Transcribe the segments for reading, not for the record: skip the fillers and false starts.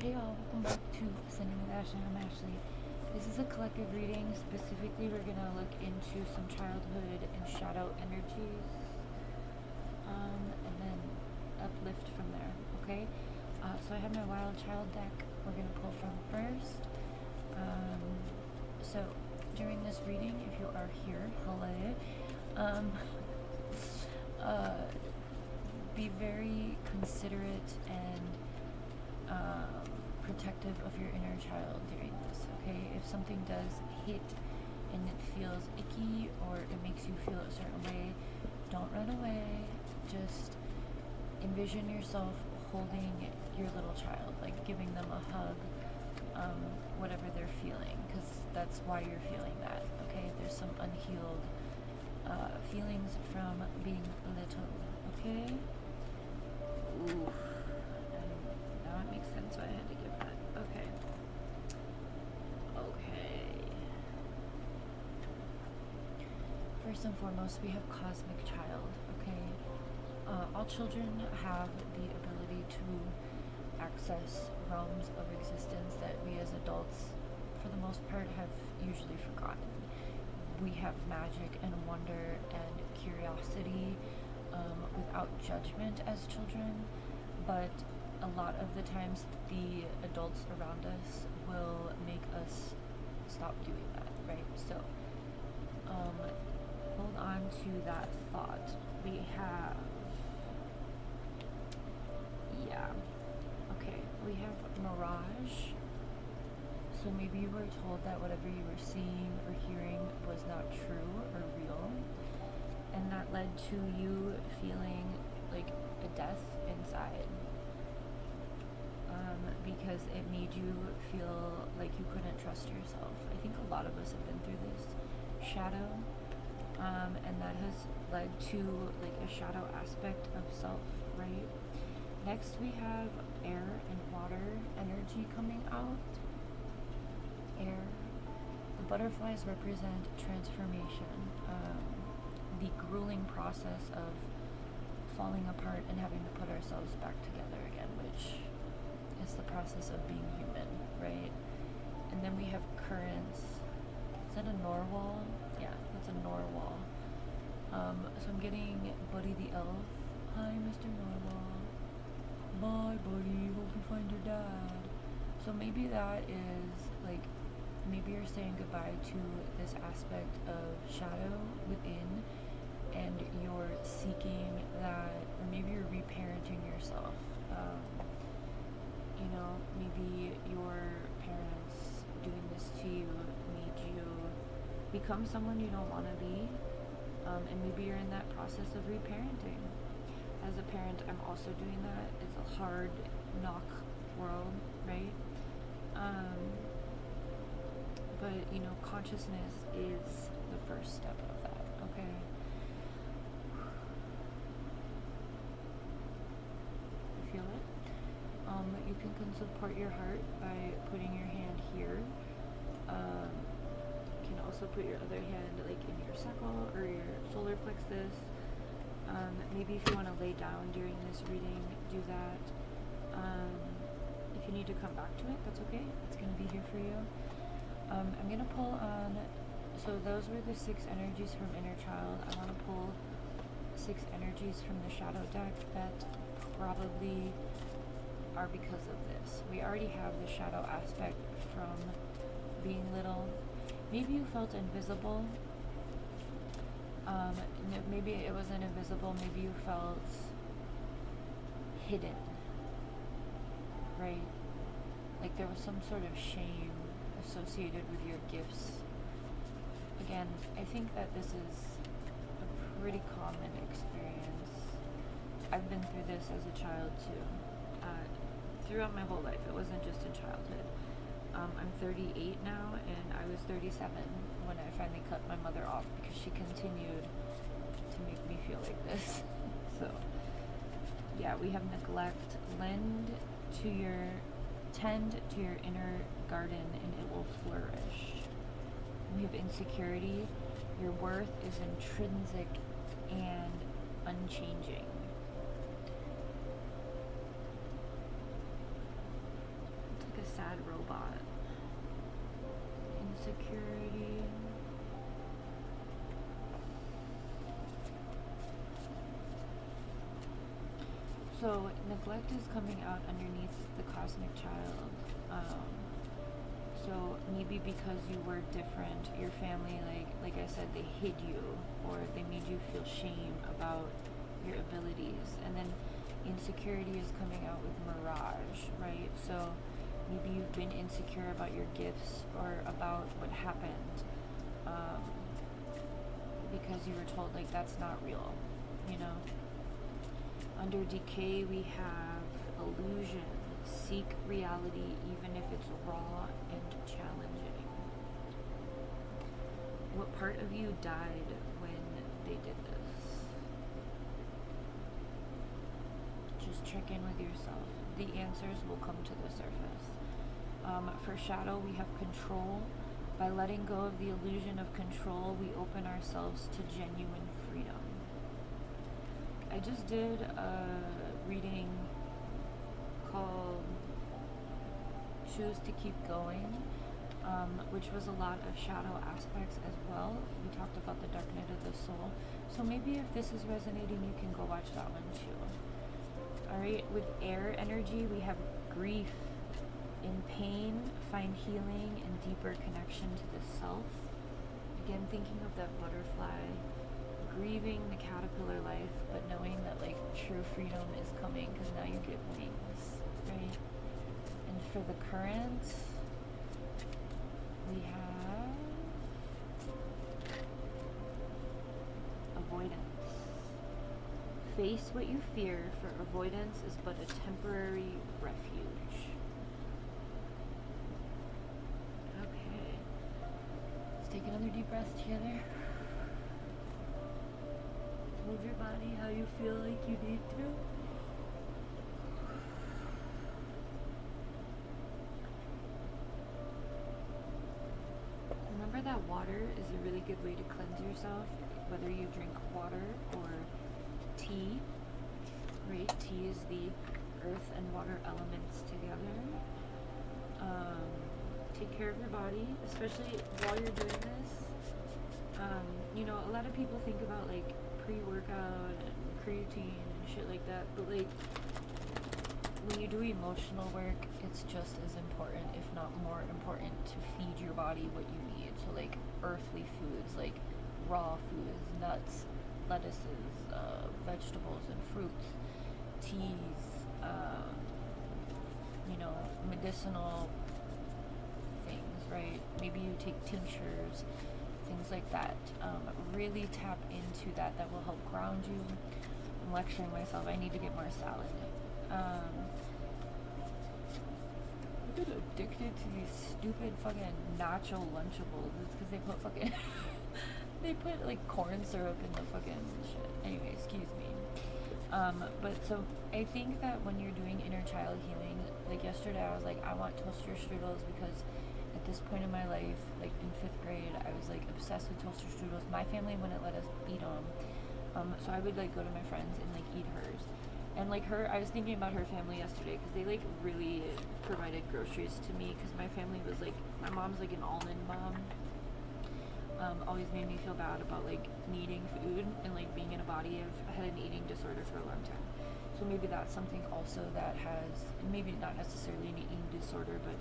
Hey y'all, welcome back to Sending with Ashley. I'm Ashley. This is a collective reading. Specifically, we're gonna look into some childhood and shadow energies, and then uplift from there. Okay. So I have my Wild Child deck. We're gonna pull from first. So during this reading, if you are here, hello. Be very considerate and protective of your inner child during this, okay? If something does hit and it feels icky or it makes you feel a certain way, don't run away. Just envision yourself holding your little child, like giving them a hug, whatever they're feeling, because that's why you're feeling that, okay? There's some unhealed feelings from being little, okay? Ooh. Now it makes sense why I had to give that. Okay. First and foremost, we have Cosmic Child, okay? All children have the ability to access realms of existence that we as adults, for the most part, have usually forgotten. We have magic and wonder and curiosity without judgment as children, but a lot of the times the adults around us will make us stop doing that, right? So hold on to that thought. We have, we have Mirage. So maybe you were told that whatever you were seeing or hearing was not true or real, and that led to you feeling like a death inside, because it made you feel like you couldn't trust yourself. I think a lot of us have been through this shadow, and that has led to like a shadow aspect of self, right? Next we have air and water energy coming out. Air. The butterflies represent transformation, the grueling process of falling apart and having to put ourselves back together again, which is the process of being human, right? And then we have currents. Is that a narwhal? Yeah, that's a narwhal. So I'm getting Buddy the Elf. Hi, Mr. Narwhal. Bye, buddy. Hope you find your dad. So maybe that is like, maybe you're saying goodbye to this aspect of shadow within, and you're seeking that, or maybe you're reparenting yourself. Maybe your parents doing this to you made you become someone you don't want to be, and maybe you're in that process of reparenting. As a parent, I'm also doing that. It's a hard knock world, right? But consciousness is the first step of that, okay? You feel it? You can support your heart by putting your hand here. You can also put your other hand like in your sacral or your solar plexus. Maybe if you want to lay down during this reading, do that. If you need to come back to it, that's okay. It's going to be here for you. I'm going to pull on, so those were the 6 energies from inner child. I want to pull 6 energies from the shadow deck that probably are because of this. We already have the shadow aspect from being little. Maybe you felt invisible. Maybe it wasn't invisible. Maybe you felt hidden, right? Like there was some sort of shame associated with your gifts. Again, I think that this is a pretty common experience. I've been through this as a child too. Throughout my whole life, it wasn't just in childhood. I'm 38 now, and I was 37 when I finally cut my mother off because she continued to make me feel like this. So, yeah, we have neglect. Tend to your inner garden and it will flourish. We have insecurity. Your worth is intrinsic and unchanging. insecurity. So neglect is coming out underneath the cosmic child. So maybe because you were different, your family, like I said, they hid you, or they made you feel shame about your abilities. And then insecurity is coming out with mirage, right? So maybe you've been insecure about your gifts or about what happened, because you were told like that's not real, you know? Under decay we have illusion. Seek reality even if it's raw and challenging. What part of you died when they did this? Just check in with yourself. The answers will come to the surface. For shadow, we have control. By letting go of the illusion of control, we open ourselves to genuine freedom. I just did a reading called Choose to Keep Going, which was a lot of shadow aspects as well. We talked about the dark night of the soul. So maybe if this is resonating, you can go watch that one too. Alright, with air energy, we have grief. In pain, find healing and deeper connection to the self. Again, thinking of that butterfly, grieving the caterpillar life, but knowing that like true freedom is coming because now you get wings, right? And for the current, we have avoidance. Face what you fear, for avoidance is but a temporary refuge. Okay, let's take another deep breath together. Move your body how you feel like you need to. Remember that water is a really good way to cleanse yourself, whether you drink water or tea, right? Tea is the earth and water elements together. Take care of your body, especially while you're doing this. You know, a lot of people think about like pre-workout and creatine and shit like that, but like when you do emotional work, it's just as important, if not more important, to feed your body what you need. So like earthly foods, like raw foods, nuts, lettuces, vegetables and fruits, teas, you know, medicinal things, right? Maybe you take tinctures, things like that. Really tap into that. That will help ground you. I'm lecturing myself. I need to get more salad. I've been addicted to these stupid fucking nacho Lunchables. It's because they put fucking they put like corn syrup in the fucking shit. Anyway, excuse me. But so I think that when you're doing inner child healing, like yesterday I was like, I want toaster strudels because at this point in my life, like in 5th grade, I was like obsessed with toaster strudels. My family wouldn't let us eat them. So I would like go to my friends and like eat hers. And like her, I was thinking about her family yesterday because they like really provided groceries to me because my family was like, my mom's like an almond mom. Always made me feel bad about like needing food and like being in a body. I had an eating disorder for a long time. So maybe that's something also that has, maybe not necessarily an eating disorder, but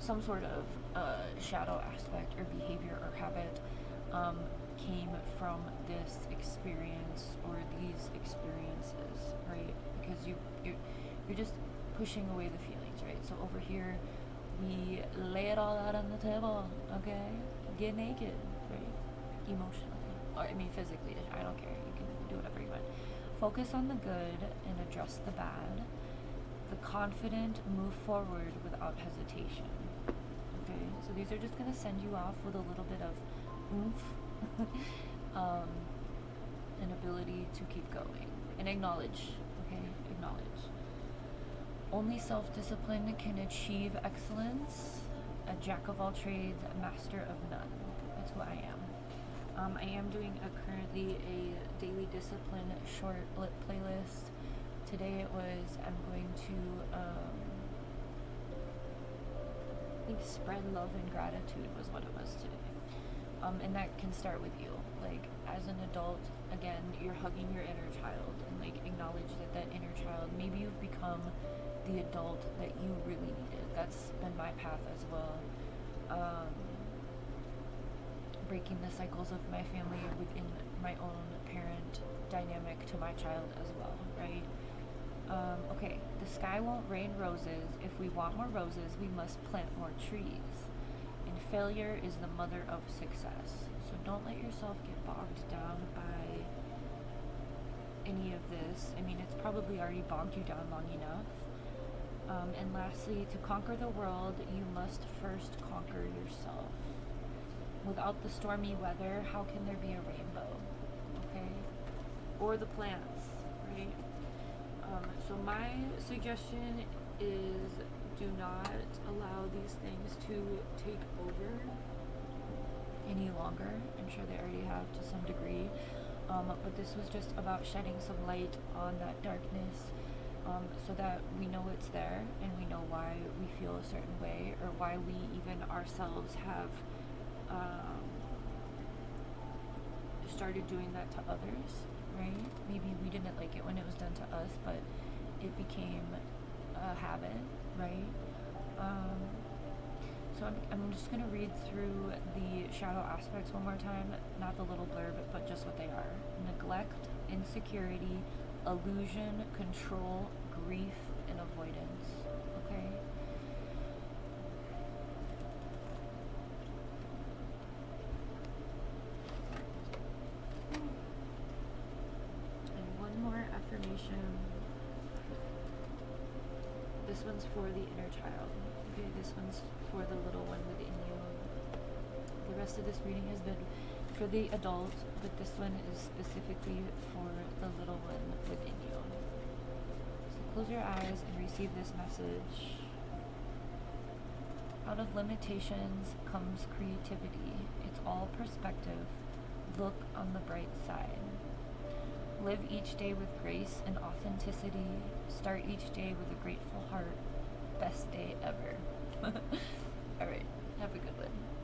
some sort of shadow aspect or behavior or habit came from this experience or these experiences, right? Because you're just pushing away the feelings, right? So over here, we lay it all out on the table, okay? Get naked, right? Emotionally, or I mean physically, I don't care. You can do whatever you want. Focus on the good and address the bad. The confident move forward without hesitation. Okay, so these are just going to send you off with a little bit of oomph, an ability to keep going. And acknowledge, okay? Acknowledge. Only self-discipline can achieve excellence. A jack of all trades, a master of none. That's who I am. I am doing currently a daily discipline short lit playlist. Today it was, I'm going to, I think spread love and gratitude was what it was today. And that can start with you. Like, as an adult, again, you're hugging your inner child and like acknowledge that that inner child, maybe you've become the adult that you really needed. That's been my path as well. Breaking the cycles of my family within my own parent dynamic to my child as well, right? Okay, the sky won't rain roses. If we want more roses, we must plant more trees. And failure is the mother of success. So don't let yourself get bogged down by any of this. I mean, it's probably already bogged you down long enough. And lastly, to conquer the world, you must first conquer yourself. Without the stormy weather, how can there be a rainbow? Okay? Or the plants, right? So my suggestion is do not allow these things to take over any longer. I'm sure they already have to some degree. But this was just about shedding some light on that darkness, so that we know it's there and we know why we feel a certain way, or why we even ourselves have started doing that to others, right? Maybe we didn't like it when it was done to us, but it became a habit, right? So I'm just going to read through the shadow aspects one more time, not the little blurb, but just what they are. Neglect, insecurity, illusion, control, grief, and avoidance, okay? And one more affirmation. This one's for the inner child. Okay, this one's for the little one within you. The rest of this reading has been for the adult, but this one is specifically for the little one within you. So close your eyes and receive this message. Out of limitations comes creativity. It's all perspective. Look on the bright side. Live each day with grace and authenticity. Start each day with a grateful heart. Best day ever. All right. Have a good one.